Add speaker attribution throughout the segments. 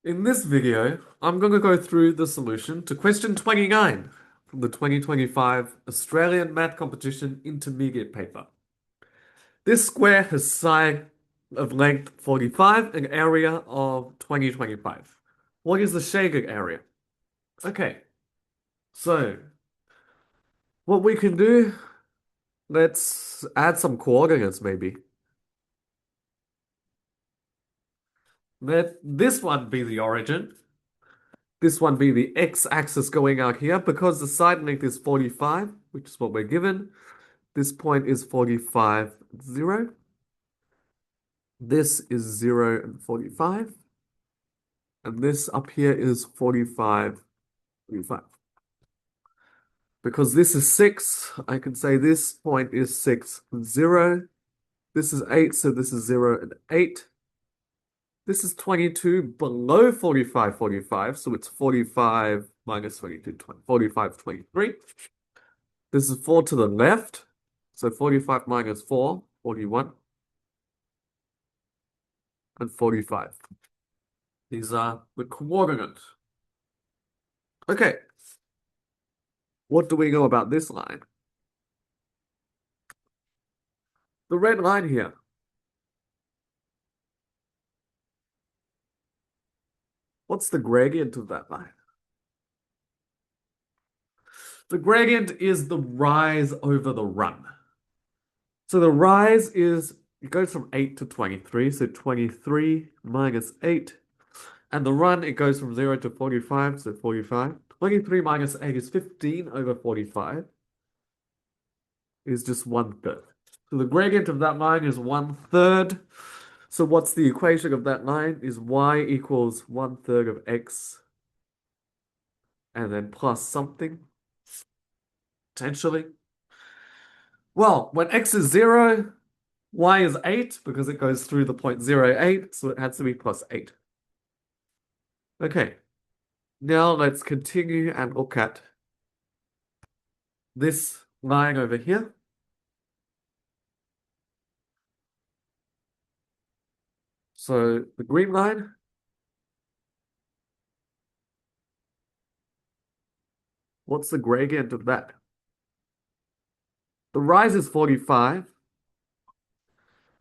Speaker 1: In this video, I'm going to go through the solution to question 29 from the 2025 Australian Math Competition Intermediate paper. This square has side of length 45 and area of 2025. What is the shaded area? Okay, so what we can do, let's add some coordinates maybe. Let this one be the origin. This one be the x-axis going out here because the side length is 45, which is what we're given. This point is 45, 0. This is 0 and 45. And this up here is 45, 45. Because this is 6, I can say this point is 6, 0. This is 8, so this is 0 and 8. This is 22 below 45, 45, so it's 45 minus 22, 20, 45, 23. This is 4 to the left, so 45 minus 4, 41, and 45. These are the coordinates. Okay, what do we know about this line? The red line here. What's the gradient of that line? The gradient is the rise over the run. So the rise is, it goes from 8 to 23, so 23 minus 8. And the run, it goes from 0 to 45, so 45. 23 minus 8 is 15 over 45, is just 1/3. So the gradient of that line is 1/3. So what's the equation of that line? Is y equals 1/3 of x and then plus something, potentially. Well, when x is 0, y is 8 because it goes through the point 0, 8, so it has to be plus 8. Okay, now let's continue and look at this line over here. So the green line, what's the gradient of that? The rise is 45.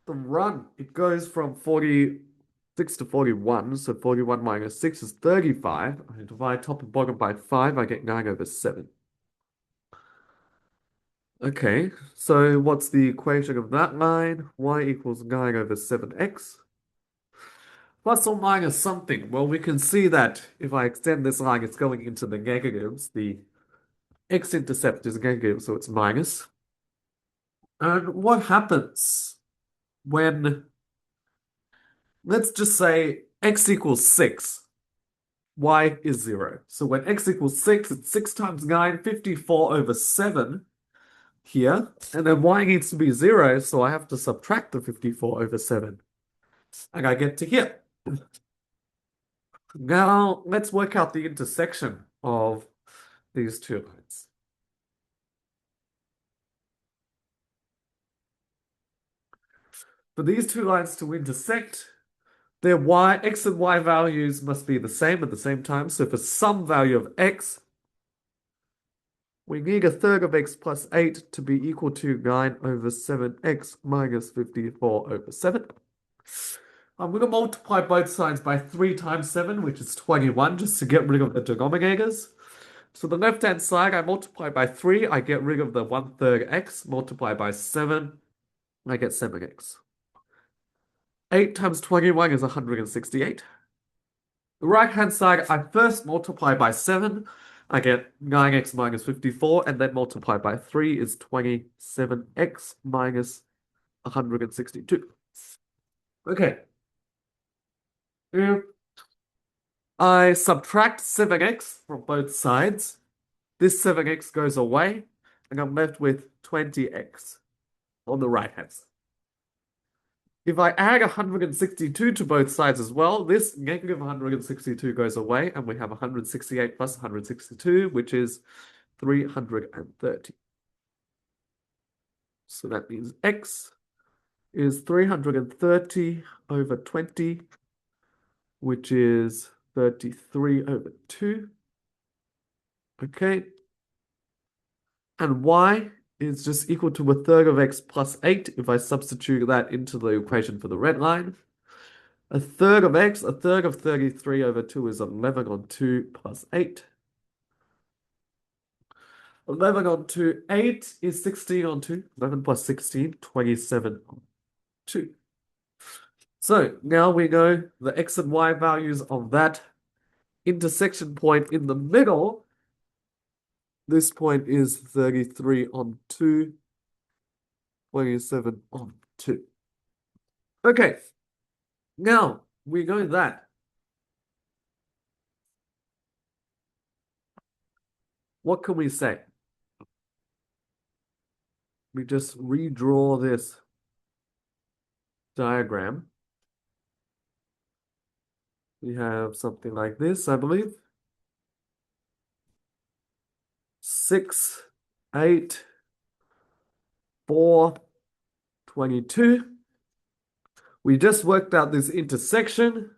Speaker 1: The run, it goes from 46 to 41. So 41 minus 6 is 35. I divide top and bottom by 5. I get 9 over 7. Okay, so what's the equation of that line? Y equals 9 over 7x. Plus or minus something. Well, we can see that if I extend this line, it's going into the negatives. The x-intercept is negative, so it's minus. And what happens when, let's just say x equals 6, y is 0. So when x equals 6, it's 6 times 9, 54 over 7 here. And then y needs to be 0, so I have to subtract the 54 over 7. And I get to here. Now, let's work out the intersection of these two lines. For these two lines to intersect, their x and y values must be the same at the same time. So for some value of x, we need 1/3 of x plus 8 to be equal to 9 over 7x minus 54 over 7. I'm going to multiply both sides by 3 times 7, which is 21, just to get rid of the denominators. So the left-hand side, I multiply by 3, I get rid of the 1/3 x, multiply by 7, I get 7x. 8 times 21 is 168. The right-hand side, I first multiply by 7, I get 9x minus 54, and then multiply by 3 is 27x minus 162. Okay. If I subtract 7x from both sides, this 7x goes away, and I'm left with 20x on the right-hand side. If I add 162 to both sides as well, this negative 162 goes away, and we have 168 plus 162, which is 330. So that means x is 330 over 20, which is 33 over 2. Okay. And y is just equal to a third of x plus 8 if I substitute that into the equation for the red line. A third of x, a third of 33 over 2 is 11 on 2 plus 8. 11 on 2, 8 is 16 on 2. 11 plus 16, 27 on 2. So now we know the x and y values of that intersection point in the middle. This point is 33 on 2, 27 on 2. Okay, now we know that. What can we say? We just redraw this diagram. We have something like this, I believe. 6, 8, 4, 22. We just worked out this intersection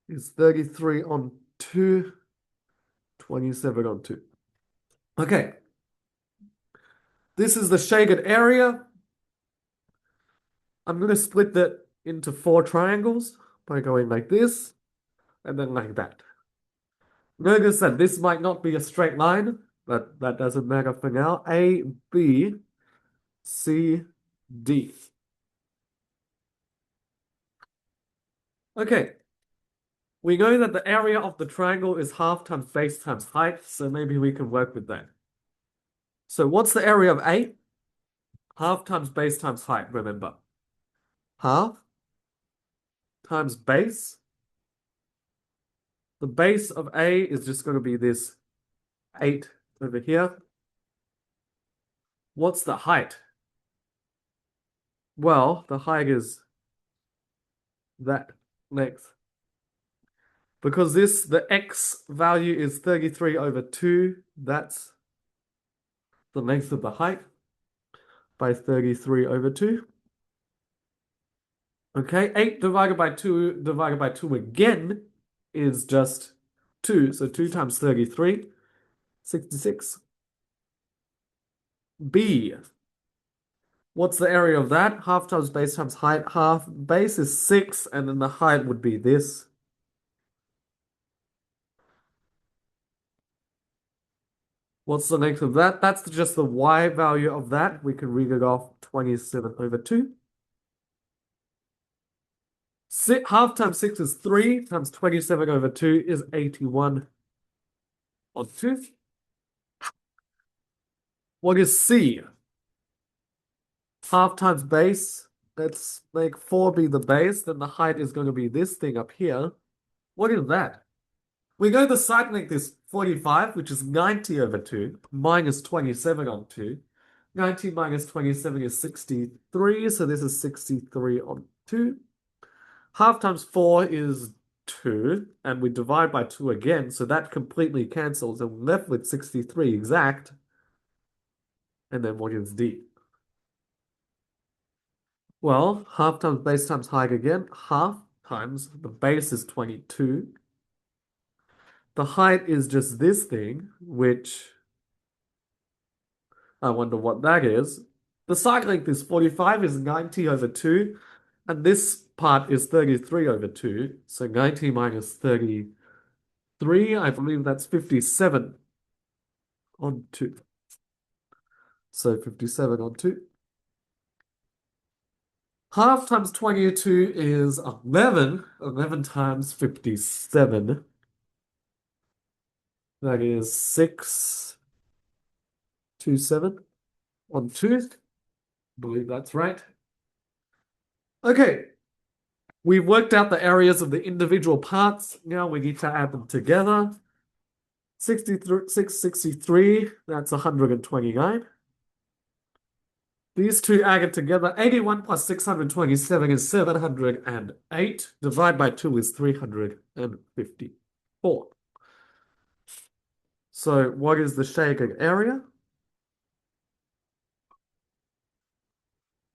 Speaker 1: is 33 on 2, 27 on 2. Okay. This is the shaded area. I'm going to split that into 4 triangles by going like this and then like that. Notice that this might not be a straight line, but that doesn't matter for now. A, B, C, D. Okay. We know that the area of the triangle is half times base times height, so maybe we can work with that. So what's the area of A? Half times base times height, remember. Half times base. The base of A is just going to be this 8 over here. What's the height? Well, the height is that length. Because the x value is 33 over 2, that's the length of the height by 33 over 2. Okay, 8 divided by 2 again is just 2. So 2 times 33, 66. B. What's the area of that? Half times base times height. Half base is 6, and then the height would be this. What's the length of that? That's just the y value of that. We can read it off 27 over 2. Half times 6 is 3, times 27 over 2 is 81 on 2. What is C? Half times base. Let's make 4 be the base. Then the height is going to be this thing up here. What is that? We know the side length is 45, which is 90 over 2, minus 27 on 2. 90 minus 27 is 63, so this is 63 on 2. Half times 4 is 2, and we divide by 2 again, so that completely cancels, and we're left with 63 exact. And then what is D? Well, half times base times height again. Half times the base is 22. The height is just this thing, which I wonder what that is. The side length is 45 is 90 over 2. And this part is 33 over 2. So 90 minus 33, I believe that's 57 on 2. So 57 on 2. Half times 22 is 11. 11 times 57. That is 627 on 2. I believe that's right. Okay. We've worked out the areas of the individual parts. Now we need to add them together. 663, that's 129. These two added together, 81 plus 627 is 708. Divide by 2 is 354. So what is the shaded area?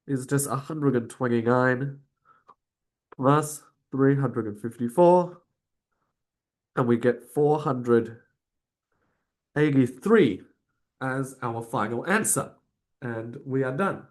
Speaker 1: Is just 129 plus 354. and we get 483 as our final answer. And we are done.